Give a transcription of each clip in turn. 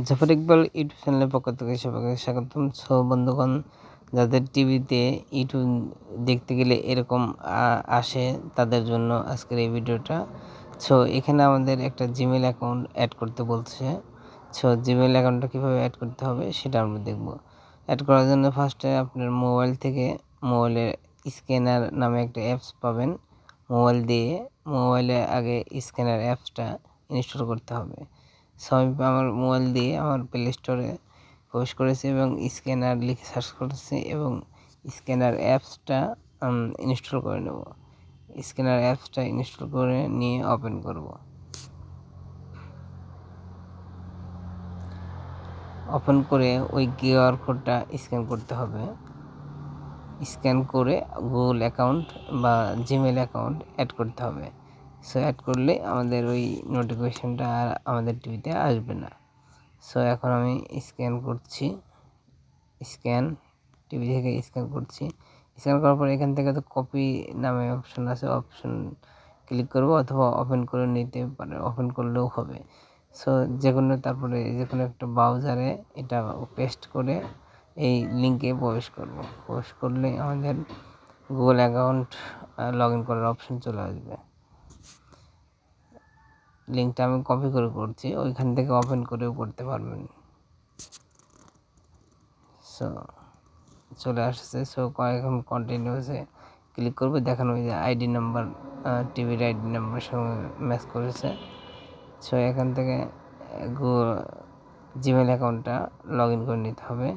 Zafar Iqbal YouTube চ্যানেলের পক্ষ থেকে সবাইকে স্বাগতম। সো বন্ধুগণ, যাদের টিভিতে ইউটিউব দেখতে গেলে এরকম আসে তাদের জন্য আজকের এই ভিডিওটা। সো এখানে আমাদের একটা জিমেল অ্যাকাউন্ট অ্যাড করতে বলছে। সো জিমেল অ্যাকাউন্টটা কীভাবে অ্যাড করতে হবে সেটা আমরা দেখব। অ্যাড করার জন্য ফার্স্টে আপনার মোবাইল থেকে মোবাইলের স্ক্যানার নামে একটা অ্যাপস পাবেন। মোবাইলে আগে স্ক্যানার অ্যাপসটা ইনস্টল করতে হবে। সো আমি আমার মোবাইল দিয়ে আমার প্লে স্টোরে প্রবেশ করেছি এবং স্ক্যানার লিখে সার্চ করেছি এবং স্ক্যানার অ্যাপসটা ইনস্টল করে নেব। স্ক্যানার অ্যাপসটা ইনস্টল করে নিয়ে ওপেন করব। ওপেন করে ওই কিউআর কোডটা স্ক্যান করতে হবে। স্ক্যান করে গুগল অ্যাকাউন্ট বা জিমেল অ্যাকাউন্ট অ্যাড করতে হবে। সো অ্যাড করলে আমাদের ওই নোটিফিকেশানটা আর আমাদের টিভিতে আসবে না। সো এখন আমি স্ক্যান করছি, টিভি থেকে স্ক্যান করছি। স্ক্যান করার পর এখান থেকে তো কপি নামে অপশন আছে, অপশন ক্লিক করব অথবা ওপেন করে নিতে পারে, ওপেন করলেও হবে। সো তারপরে যে কোনো একটা ব্রাউজারে এটা পেস্ট করে এই লিঙ্কে প্রবেশ করলে আমাদের গুগল অ্যাকাউন্ট লগ ইন করার অপশন চলে আসবে। লিঙ্কটা আমি কপি করে করছি, ওইখান থেকে ওপেন করেও করতে পারবেন। সো চলে আসছে। সো এখন কন্টিনিউসে ক্লিক করবে, দেখানো যে আইডি নাম্বার টিভির আইডি নাম্বার সঙ্গে ম্যাচ করেছে। সো এখান থেকে জিমেল অ্যাকাউন্টটা লগ ইন করে নিতে হবে।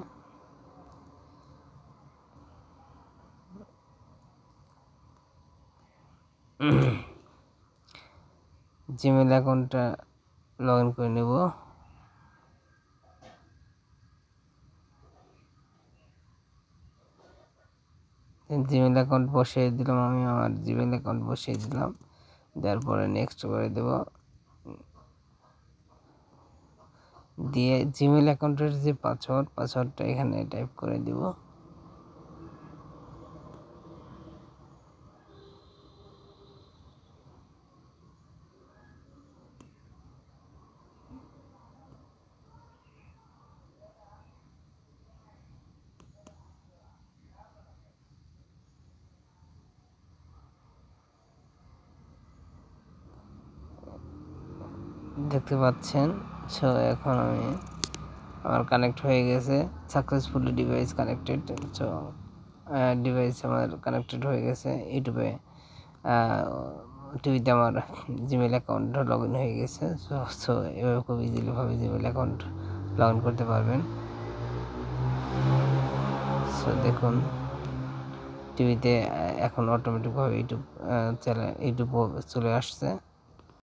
জিমেল অ্যাকাউন্টটা লগ ইন করে নেব। জিমেল অ্যাকাউন্ট বসিয়ে দিলাম, আমি আমার জিমেল অ্যাকাউন্ট বসিয়ে দিলাম, দেওয়ার পরে নেক্সট করে দেব। দিয়ে জিমেল অ্যাকাউন্টের যে পাসওয়ার্ডটা এখানে টাইপ করে দিব। দেখতে পাচ্ছেন। সো এখন আমার কানেক্ট হয়ে গেছে, successfully device connected. So device আমার কানেক্টেড হয়ে গেছে ইউটিউবে। টিভিতে আমার জিমেল অ্যাকাউন্ট লগ ইন হয়ে গেছে। সো এভাবে খুব ইজিলিভাবে জিমেল অ্যাকাউন্ট লগ ইন করতে পারবেন। সো দেখুন টিভিতে এখন অটোমেটিকভাবে ইউটিউব চলে আসছে।